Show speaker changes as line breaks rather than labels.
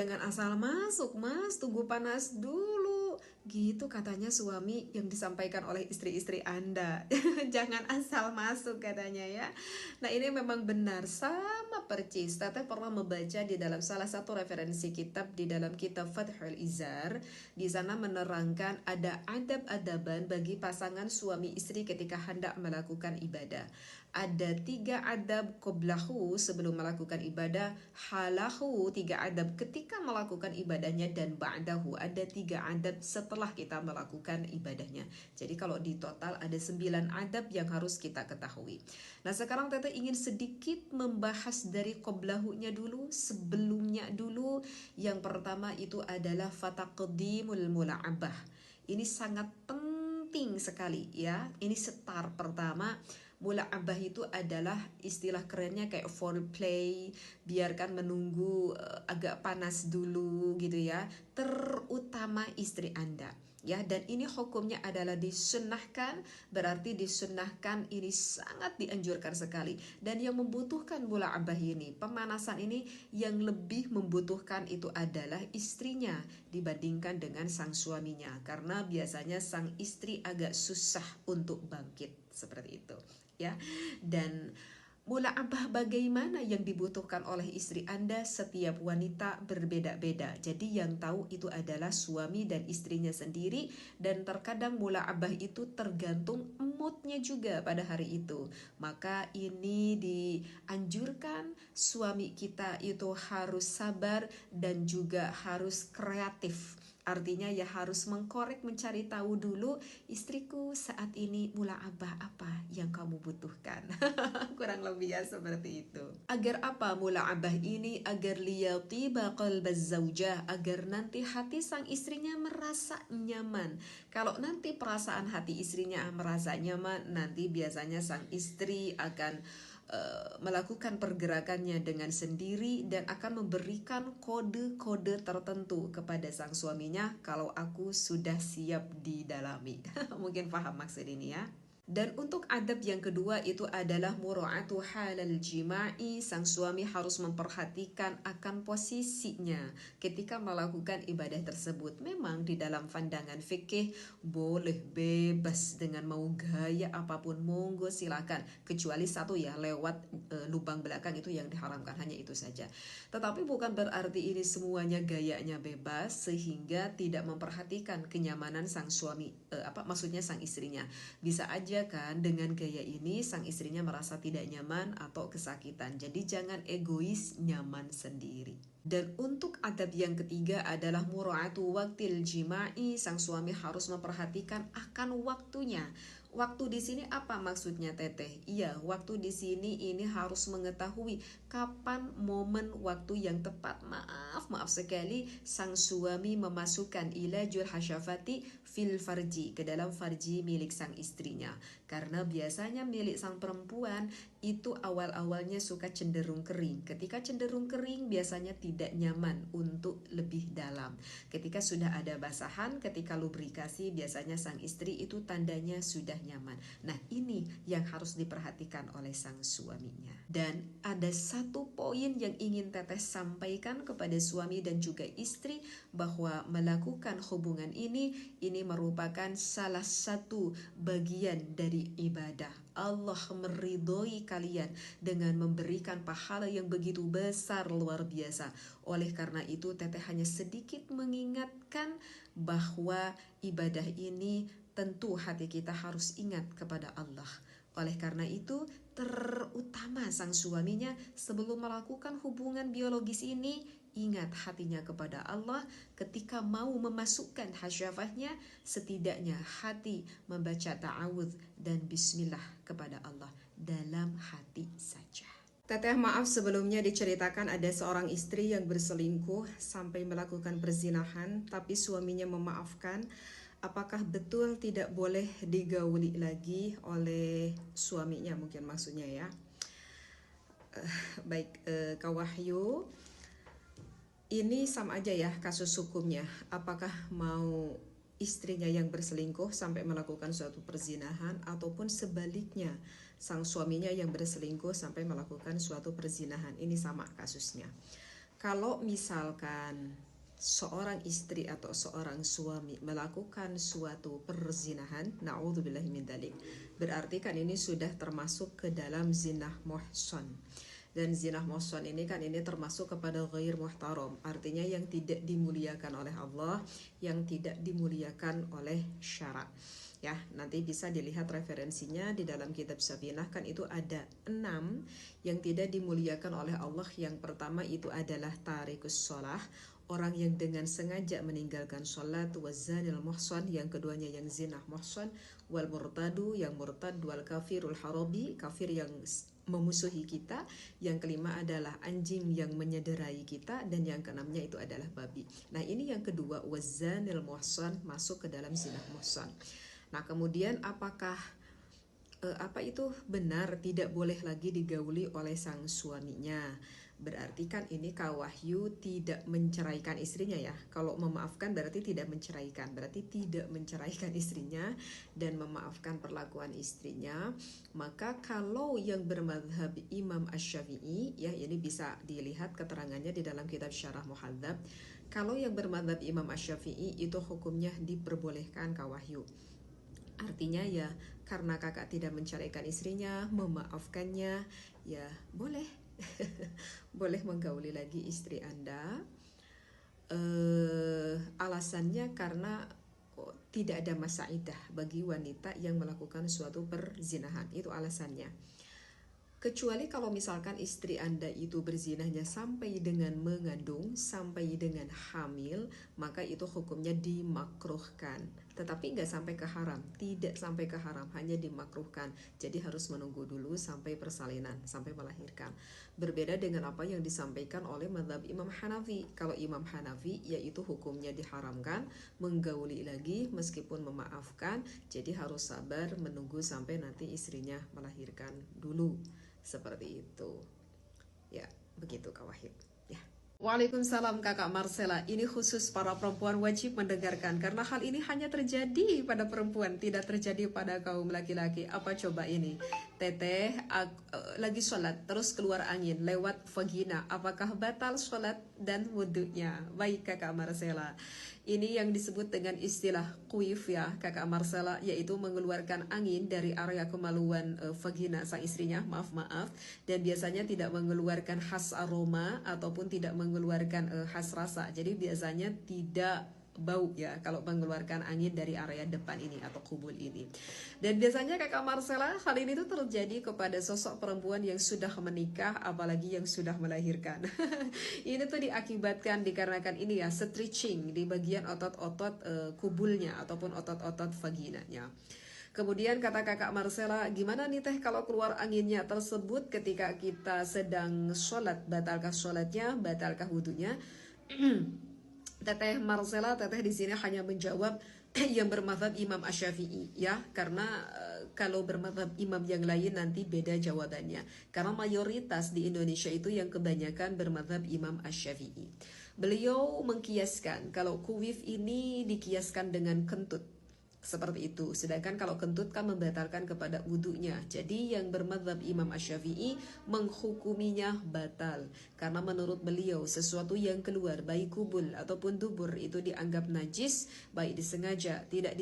jangan asal masuk mas, tunggu panas dulu. Gitu katanya suami yang disampaikan oleh istri-istri Anda. Jangan asal masuk katanya ya. Nah ini memang benar, sama percis. Teteh pernah membaca di dalam salah satu referensi kitab, di dalam kitab Fathul Izar. Di sana menerangkan ada adab-adaban bagi pasangan suami istri ketika hendak melakukan ibadah. Ada 3 adab qoblahu sebelum melakukan ibadah, halahu 3 adab ketika melakukan ibadahnya, dan ba'dahu ada 3 adab setelah kita melakukan ibadahnya. Jadi kalau di total ada 9 adab yang harus kita ketahui. Nah sekarang Teteh ingin sedikit membahas dari qoblahunya dulu, sebelumnya dulu. Yang pertama itu adalah fataqdimul mula'abah. Ini sangat penting sekali ya. Ini start pertama. Mula'abah itu adalah istilah kerennya kayak foreplay, biarkan menunggu agak panas dulu gitu ya, terutama istri Anda. Ya, dan ini hukumnya adalah disunnahkan, berarti disunnahkan ini sangat dianjurkan sekali. Dan yang membutuhkan mula'abah ini, pemanasan ini yang lebih membutuhkan itu adalah istrinya dibandingkan dengan sang suaminya. Karena biasanya sang istri agak susah untuk bangkit seperti itu. Ya, dan mula'abah bagaimana yang dibutuhkan oleh istri Anda, setiap wanita berbeda-beda. Jadi yang tahu itu adalah suami dan istrinya sendiri, dan terkadang mula'abah itu tergantung moodnya juga pada hari itu. Maka ini dianjurkan suami kita itu harus sabar dan juga harus kreatif. Artinya ya harus mengkorek, mencari tahu dulu, istriku saat ini mula'abah apa yang kamu butuhkan. Kurang lebih ya seperti itu. Agar apa mula'abah ini? Agar liyatiba qalbaz zaujah, agar nanti hati sang istrinya merasa nyaman. Kalau nanti perasaan hati istrinya merasa nyaman, nanti biasanya sang istri akan melakukan pergerakannya dengan sendiri dan akan memberikan kode-kode tertentu kepada sang suaminya kalau aku sudah siap didalami. Mungkin paham maksud ini ya. Dan untuk adab yang kedua itu adalah mura'atu halal jima'i. Sang suami harus memperhatikan akan posisinya ketika melakukan ibadah tersebut. Memang di dalam pandangan fikih boleh bebas dengan mau gaya apapun, monggo silakan. Kecuali satu ya, lewat lubang belakang itu yang diharamkan, hanya itu saja. Tetapi bukan berarti ini semuanya gayanya bebas sehingga tidak memperhatikan kenyamanan sang suami, maksudnya sang istrinya. Bisa aja kan dengan gaya ini sang istrinya merasa tidak nyaman atau kesakitan. Jadi jangan egois, nyaman sendiri. Dan untuk adab yang ketiga adalah mura'atu waqtil jima'i. Sang suami harus memperhatikan akan waktunya. Waktu di sini apa maksudnya Teteh? Iya, waktu di sini ini harus mengetahui kapan momen waktu yang tepat. Maaf sekali, sang suami memasukkan ilajul hasyafati fil farji, ke dalam farji milik sang istrinya. Karena biasanya milik sang perempuan itu awal-awalnya suka cenderung kering. Ketika cenderung kering biasanya tidak nyaman untuk lebih dalam. Ketika sudah ada basahan, ketika lubrikasi, biasanya sang istri itu tandanya sudah nyaman. Nah ini yang harus diperhatikan oleh sang suaminya. Dan ada satu poin yang ingin Teteh sampaikan kepada suami dan juga istri, bahwa melakukan hubungan ini merupakan salah satu bagian dari ibadah. Allah meridhoi kalian dengan memberikan pahala yang begitu besar, luar biasa. Oleh karena itu Teteh hanya sedikit mengingatkan bahwa ibadah ini tentu hati kita harus ingat kepada Allah. Oleh karena itu, terutama sang suaminya sebelum melakukan hubungan biologis ini, ingat hatinya kepada Allah. Ketika mau memasukkan hasyafahnya, setidaknya hati membaca ta'awudz dan bismillah kepada Allah dalam hati saja. Teteh maaf sebelumnya diceritakan ada seorang istri yang berselingkuh sampai melakukan perzinahan, tapi suaminya memaafkan. Apakah betul tidak boleh digauli lagi oleh suaminya, mungkin maksudnya ya. Baik, Kak Wahyu, ini sama aja ya kasus hukumnya. Apakah mau istrinya yang berselingkuh sampai melakukan suatu perzinahan, ataupun sebaliknya sang suaminya yang berselingkuh sampai melakukan suatu perzinahan. Ini sama kasusnya. Kalau misalkan seorang istri atau seorang suami melakukan suatu perzinahan, naudzubillahi min dzalik, berarti kan ini sudah termasuk ke dalam zinah muhsan. Dan zinah muhsan ini kan ini termasuk kepada ghair muhtaram, artinya yang tidak dimuliakan oleh Allah, yang tidak dimuliakan oleh syara. Ya, nanti bisa dilihat referensinya di dalam kitab Sabinah, kan itu ada 6 yang tidak dimuliakan oleh Allah. Yang pertama itu adalah tarikus sholah, orang yang dengan sengaja meninggalkan sholat, wazanil muhsan, yang keduanya yang zinah muhsan, wal murtadu, yang murtad, wal kafirul harabi, kafir yang memusuhi kita, yang kelima adalah anjing yang menyederai kita, dan yang keenamnya itu adalah babi. Nah, ini yang kedua, wazanil muhsan, masuk ke dalam zinah muhsan. Nah, kemudian apakah apa itu benar tidak boleh lagi digauli oleh sang suaminya? Berarti kan ini Kak Wahyu tidak menceraikan istrinya ya. Kalau memaafkan berarti tidak menceraikan, berarti tidak menceraikan istrinya dan memaafkan perlakuan istrinya. Maka kalau yang bermadhab Imam Asy-Syafi'i, ya ini bisa dilihat keterangannya di dalam kitab Syarah Muhadzab. Kalau yang bermadhab Imam Asy-Syafi'i itu hukumnya diperbolehkan Kak Wahyu. Artinya ya karena kakak tidak menceraikan istrinya, memaafkannya, ya boleh. Boleh menggauli lagi istri Anda. Alasannya karena tidak ada masa iddah bagi wanita yang melakukan suatu perzinahan. Itu alasannya. Kecuali kalau misalkan istri Anda itu berzinahnya sampai dengan mengandung, sampai dengan hamil, maka itu hukumnya dimakruhkan. Tetapi nggak sampai ke haram, tidak sampai ke haram, hanya dimakruhkan. Jadi harus menunggu dulu sampai persalinan, sampai melahirkan. Berbeda dengan apa yang disampaikan oleh mazhab Imam Hanafi. Kalau Imam Hanafi, yaitu hukumnya diharamkan, menggauli lagi meskipun memaafkan, jadi harus sabar menunggu sampai nanti istrinya melahirkan dulu. Seperti itu. Ya, begitu Kak Wahid. Ya. Waalaikumsalam Kakak Marcella. Ini khusus para perempuan wajib mendengarkan karena hal ini hanya terjadi pada perempuan, tidak terjadi pada kaum laki-laki. Apa coba ini? Teteh lagi sholat terus keluar angin lewat vagina. Apakah batal sholat dan wudhunya? Baik Kakak Marcella. Ini yang disebut dengan istilah kuif ya Kakak Marcella, yaitu mengeluarkan angin dari area kemaluan vagina sang istrinya, maaf, dan biasanya tidak mengeluarkan khas aroma ataupun tidak mengeluarkan khas rasa. Jadi biasanya tidak bau ya kalau mengeluarkan angin dari area depan ini atau kubul ini. Dan biasanya Kakak Marcella, hal ini tuh terjadi kepada sosok perempuan yang sudah menikah, apalagi yang sudah melahirkan. Ini tuh diakibatkan dikarenakan ini ya, stretching di bagian otot-otot kubulnya ataupun otot-otot vaginanya. Kemudian kata Kakak Marcella, gimana nih teh kalau keluar anginnya tersebut ketika kita sedang sholat, batalkah sholatnya, batalkah wudhunya? Teteh Marcella, teteh di sini hanya menjawab yang bermadzhab Imam Asy-Syafi'i ya, karena kalau bermadzhab imam yang lain nanti beda jawabannya. Karena mayoritas di Indonesia itu yang kebanyakan bermadzhab Imam Asy-Syafi'i. Beliau mengkiaskan kalau kuwif ini dikiaskan dengan kentut. Seperti itu. Sedangkan kalau kentut kan membatalkan kepada wudhunya. Jadi yang bermadzhab Imam Asy-Syafi'i menghukuminya batal. Karena menurut beliau sesuatu yang keluar baik kubul ataupun dubur itu dianggap najis, baik disengaja tidak